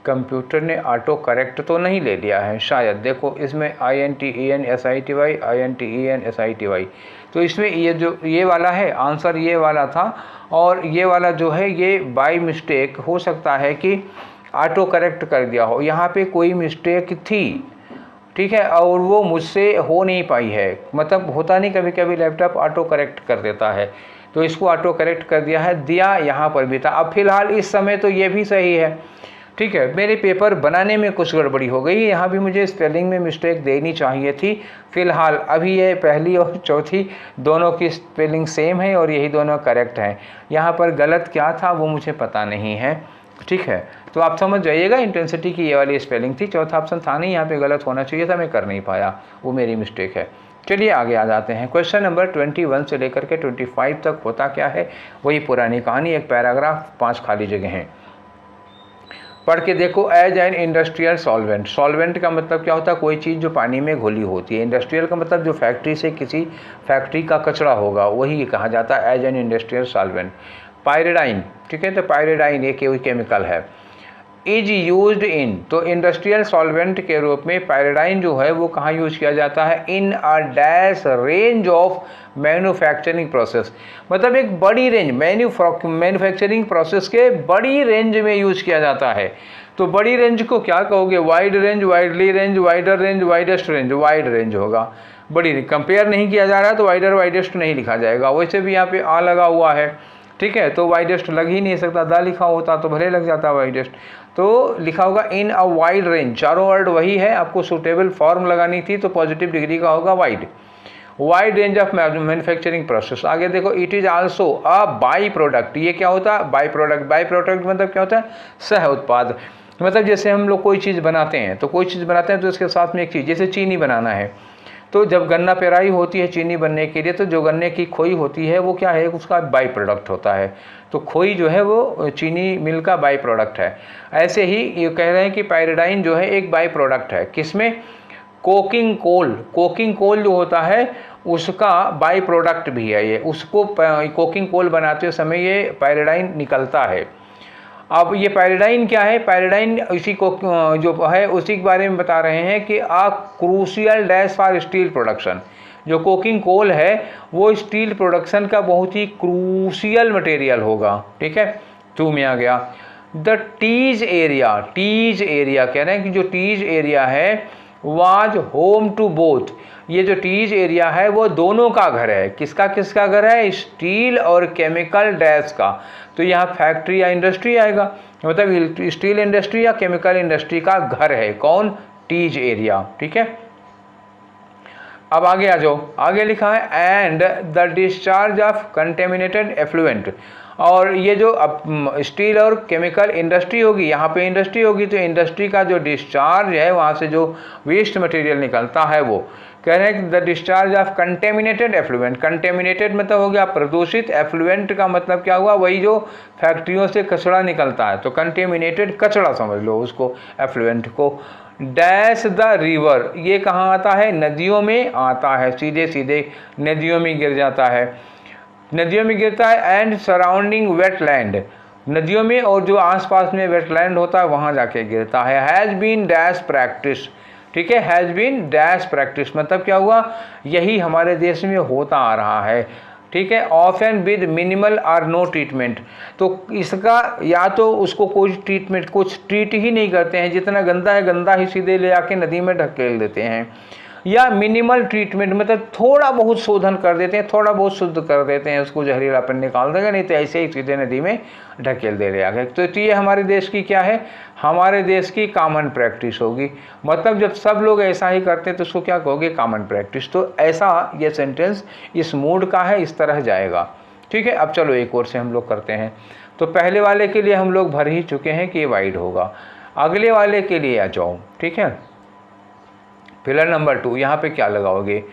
कंप्यूटर ने ऑटो करेक्ट तो नहीं ले लिया है शायद। देखो इसमें INTEN SITY, INTEN SITY। तो इसमें ये जो ये वाला है आंसर, ये वाला था, और ये वाला जो है ये बाय मिस्टेक हो सकता है कि ऑटो करेक्ट कर दिया हो। यहाँ पे कोई मिस्टेक थी, ठीक है, और वो मुझसे हो नहीं पाई है। मतलब होता नहीं, कभी कभी लैपटॉप ऑटो करेक्ट कर देता है, तो इसको ऑटो करेक्ट कर दिया है, दिया यहाँ पर भी था। अब फिलहाल इस समय तो ये भी सही है। ठीक है, मेरे पेपर बनाने में कुछ गड़बड़ी हो गई, यहाँ भी मुझे स्पेलिंग में मिस्टेक देनी चाहिए थी। फिलहाल अभी ये पहली और चौथी दोनों की स्पेलिंग सेम है और यही दोनों करेक्ट हैं। यहाँ पर गलत क्या था वो मुझे पता नहीं है। ठीक है, तो आप समझ जाइएगा, इंटेंसिटी की ये वाली स्पेलिंग थी, चौथा ऑप्शन था नहीं, यहाँ पे गलत होना चाहिए था, मैं कर नहीं पाया, वो मेरी मिस्टेक है। चलिए आगे आ जाते हैं। क्वेश्चन नंबर 21 से लेकर के 25 तक होता क्या है? वही पुरानी कहानी, एक पैराग्राफ, 5 खाली जगह हैं। पढ़ के देखो। As an industrial solvent, solvent का मतलब क्या होता है, कोई चीज़ जो पानी में घुली होती है। इंडस्ट्रियल का मतलब जो फैक्ट्री से किसी फैक्ट्री का कचरा होगा वही कहा जाता है एज एन इंडस्ट्रियल सॉल्वेंट। पायरिडाइन, ठीक है, तो पायरिडाइन ये कोई केमिकल है। इज यूज्ड इन, तो इंडस्ट्रियल सॉल्वेंट के रूप में पायरिडाइन जो है वो कहाँ यूज किया जाता है, in a dash range of manufacturing process, मतलब एक बड़ी रेंज, मैन्युफैक्चरिंग प्रोसेस के बड़ी रेंज में यूज किया जाता है। तो बड़ी रेंज को क्या कहोगे, wide range, widely range, wider range, widest range, wide range होगा। बड़ी कंपेयर नहीं किया जा रहा है तो वाइडर वाइडेस्ट नहीं लिखा जाएगा। वैसे भी यहाँ पे आ लगा हुआ है, ठीक है, तो वाइडेस्ट लग ही नहीं सकता, दा लिखा होता तो भले लग जाता वाइडेस्ट, तो लिखा होगा इन अ वाइड रेंज। चारों वर्ड वही है, आपको सूटेबल फॉर्म लगानी थी तो पॉजिटिव डिग्री का होगा wide, wide range of manufacturing process. आगे देखो, it is also a by product, ये क्या होता है, बाई प्रोडक्ट। बाई प्रोडक्ट मतलब क्या होता है, सह उत्पाद। मतलब जैसे हम लोग कोई चीज़ बनाते हैं, तो कोई चीज़ बनाते हैं तो इसके साथ में एक चीज़, जैसे चीनी बनाना है, तो जब गन्ना पेराई होती है चीनी बनने के लिए, तो जो गन्ने की खोई होती है वो क्या है, उसका बाई प्रोडक्ट होता है। तो खोई जो है वो चीनी मिल का बाई प्रोडक्ट है। ऐसे ही ये कह रहे हैं कि पायरिडाइन जो है एक बाई प्रोडक्ट है, किसमें, कोकिंग कोल। कोकिंग कोल जो होता है उसका बाई प्रोडक्ट भी है ये, उसको कोकिंग कोल बनाते समय ये पायरिडाइन निकलता है। अब ये पायरिडाइन क्या है, पायरिडाइन इसी को जो है उसी के बारे में बता रहे हैं कि a crucial dash for steel production. जो कोकिंग कोल है वो स्टील प्रोडक्शन का बहुत ही क्रूशियल मटेरियल होगा, ठीक है। 2 में आ गया the Tees area. Tees area कह रहे हैं कि जो टीज एरिया है वाज होम टू बोथ, ये जो टीज एरिया है वो दोनों का घर है। किसका किसका घर है, स्टील और केमिकल डैश का। तो यहाँ फैक्ट्री या इंडस्ट्री आएगा, मतलब स्टील इंडस्ट्री या केमिकल इंडस्ट्री का घर है कौन, टीज एरिया, ठीक है। अब आगे आ जाओ, आगे लिखा है and the discharge of contaminated effluent. और ये जो अब स्टील और केमिकल इंडस्ट्री होगी, यहाँ पे इंडस्ट्री होगी, तो इंडस्ट्री का जो डिस्चार्ज है वहाँ से जो वेस्ट मटेरियल निकलता है वो कह रहे हैं the discharge of contaminated effluent. Contaminated मतलब हो गया प्रदूषित, एफ्लुएंट का मतलब क्या हुआ, वही जो फैक्ट्रियों से कचरा निकलता है। तो कंटेमिनेटेड कचरा समझ लो उसको, एफ्लुएंट को। डैश द रिवर, ये कहाँ आता है, नदियों में आता है, सीधे सीधे नदियों में गिर जाता है, नदियों में गिरता है। एंड सराउंडिंग वेटलैंड, नदियों में और जो आसपास में वेटलैंड होता है वहाँ जाके गिरता है। हैज़ बीन डैश प्रैक्टिस, ठीक है, हैज़ बीन डैश प्रैक्टिस मतलब क्या हुआ, यही हमारे देश में होता आ रहा है, ठीक है। ऑफन विद मिनिमल और नो ट्रीटमेंट, तो इसका या तो उसको कोई ट्रीटमेंट, कुछ ट्रीट ही नहीं करते हैं, जितना गंदा है गंदा ही सीधे ले आके नदी में ढकेल देते हैं, या मिनिमल ट्रीटमेंट मतलब थोड़ा बहुत शोधन कर देते हैं, थोड़ा बहुत शुद्ध कर देते हैं, उसको जहरीलापन निकाल देंगे, नहीं तो ऐसे ही सीधे नदी में ढकेल दे रहे आगे। तो ये हमारे देश की क्या है, हमारे देश की कॉमन प्रैक्टिस होगी। मतलब जब सब लोग ऐसा ही करते हैं तो उसको क्या कहोगे, कॉमन प्रैक्टिस। तो ऐसा ये सेंटेंस इस मूड का है, इस तरह जाएगा, ठीक है। अब चलो एक और से हम लोग करते हैं। तो पहले वाले के लिए हम लोग भर ही चुके हैं कि ये वाइड होगा, अगले वाले के लिए आ जाओ, ठीक है। फिलर नंबर 2, यहाँ पे क्या लगाओगे,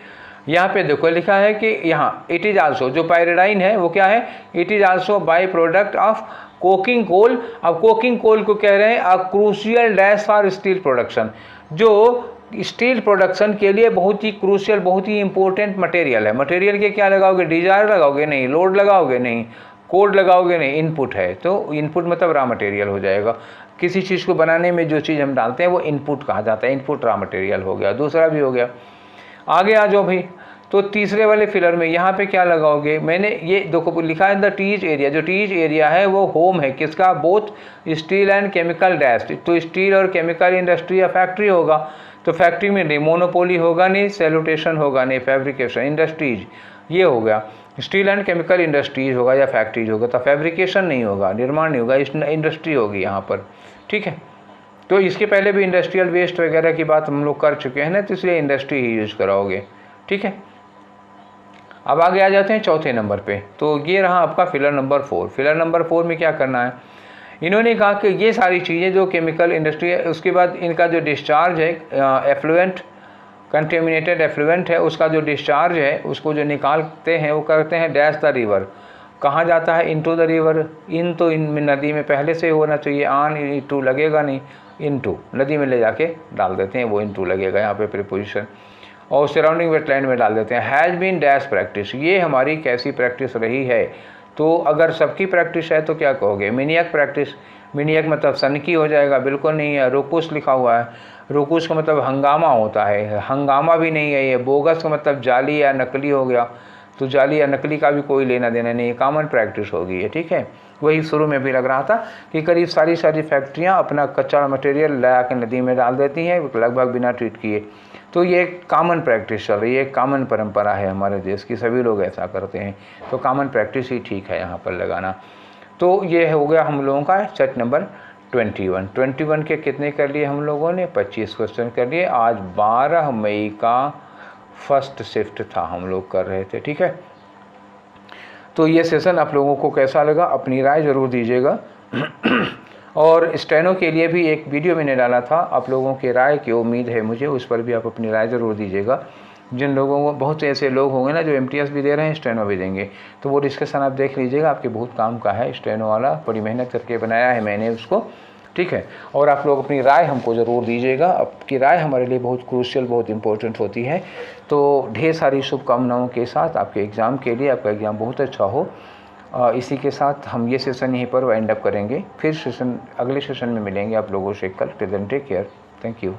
यहाँ पे देखो लिखा है कि यहाँ इट इज़ आल्सो, जो पायरिडाइन है वो क्या है, it is also by product of coking coal. अब कोकिंग कोल को कह रहे हैं a crucial dash for steel production, जो स्टील प्रोडक्शन के लिए बहुत ही क्रूशियल, बहुत ही इंपॉर्टेंट मटेरियल है। मटेरियल के क्या लगाओगे, डिजायर लगाओगे नहीं, लोड लगाओगे नहीं, कोड लगाओगे नहीं, इनपुट है। तो इनपुट मतलब रॉ मटेरियल हो जाएगा। किसी चीज़ को बनाने में जो चीज़ हम डालते हैं वो इनपुट कहा जाता है, इनपुट रॉ मटेरियल हो गया, दूसरा भी हो गया। आगे आ जाओ भाई, तो तीसरे वाले फिलर में यहाँ पे क्या लगाओगे, मैंने ये देखो लिखा है द टीज एरिया, जो टीज एरिया है वो होम है किसका, both steel and chemical dash. तो स्टील और केमिकल इंडस्ट्री या फैक्ट्री होगा, तो फैक्ट्री में नहीं मोनोपोली होगा, नहीं सैल्यूटेशन होगा, नहीं फैब्रिकेशन, इंडस्ट्रीज ये हो गया। स्टील एंड केमिकल इंडस्ट्रीज होगा या फैक्ट्रीज होगा, तो फैब्रिकेशन नहीं होगा, निर्माण नहीं होगा, इंडस्ट्री होगी यहाँ पर, ठीक है। तो इसके पहले भी इंडस्ट्रियल वेस्ट वगैरह की बात हम लोग कर चुके हैं ना, तो इसलिए इंडस्ट्री ही यूज कराओगे, ठीक है। अब आगे आ जाते हैं चौथे नंबर पे। तो ये रहा आपका फिलर नंबर 4। फिलर नंबर 4 में क्या करना है, इन्होंने कहा कि ये सारी चीज़ें जो केमिकल इंडस्ट्री है उसके बाद इनका जो डिस्चार्ज है एफ्लुएंट, कंटेमिनेटेड एफ्लुएंट है, उसका जो डिस्चार्ज है उसको जो निकालते हैं वो करते हैं डैश द रिवर, कहाँ जाता है, इनटू द रिवर। इन तो इन नदी में पहले से होना चाहिए, ऑन टू लगेगा नहीं, इनटू नदी में ले जाके डाल देते हैं, वो इनटू लगेगा यहाँ पे प्रीपोजिशन। और सराउंडिंग वेटलैंड में डाल देते हैं। हैज़ बीन डैश प्रैक्टिस, ये हमारी कैसी प्रैक्टिस रही है। तो अगर सबकी प्रैक्टिस है तो क्या कहोगे, मिनियक प्रैक्टिस। मिनियक मतलब सन की हो जाएगा, बिल्कुल नहीं है। रोकुस लिखा हुआ है, रोकुस का मतलब हंगामा होता है, हंगामा भी नहीं है ये। बोगस का मतलब जाली या नकली हो गया, तो जाली या नकली का भी कोई लेना देना नहीं है, कॉमन प्रैक्टिस होगी ये, ठीक है। वही शुरू में भी लग रहा था कि करीब सारी फैक्ट्रियाँ अपना कच्चा मटेरियल ला के नदी में डाल देती हैं लगभग बिना ट्रीट किए। तो ये कॉमन प्रैक्टिस चल रही है, एक कॉमन परंपरा है हमारे देश की, सभी लोग ऐसा करते हैं। तो कॉमन प्रैक्टिस ही ठीक है यहाँ पर लगाना। तो ये हो गया हम लोगों का सेट नंबर 21 के कितने कर लिए हम लोगों ने, 25 क्वेश्चन कर लिए। आज 12 मई का फर्स्ट शिफ्ट था, हम लोग कर रहे थे, ठीक है। तो ये सेशन आप लोगों को कैसा लगा, अपनी राय ज़रूर दीजिएगा। और स्टेनो के लिए भी एक वीडियो मैंने डाला था, आप लोगों की राय की उम्मीद है मुझे, उस पर भी आप अपनी राय ज़रूर दीजिएगा। जिन लोगों को, बहुत से ऐसे लोग होंगे ना जो MTS भी दे रहे हैं, स्टेनो भी देंगे, तो वो डिस्कशन आप देख लीजिएगा, आपके बहुत काम का है। स्टेनो वाला बड़ी मेहनत करके बनाया है मैंने उसको, ठीक है। और आप लोग अपनी राय हमको ज़रूर दीजिएगा, आपकी राय हमारे लिए बहुत क्रूशियल, बहुत इंपॉर्टेंट होती है। तो ढेर सारी शुभकामनाओं के साथ आपके एग्ज़ाम के लिए, आपका एग्ज़ाम बहुत अच्छा हो। इसी के साथ हम ये सेशन यहीं पर वाइंड अप करेंगे, फिर सेशन अगले सेशन में मिलेंगे आप लोगों से कल। Till then take care, thank you.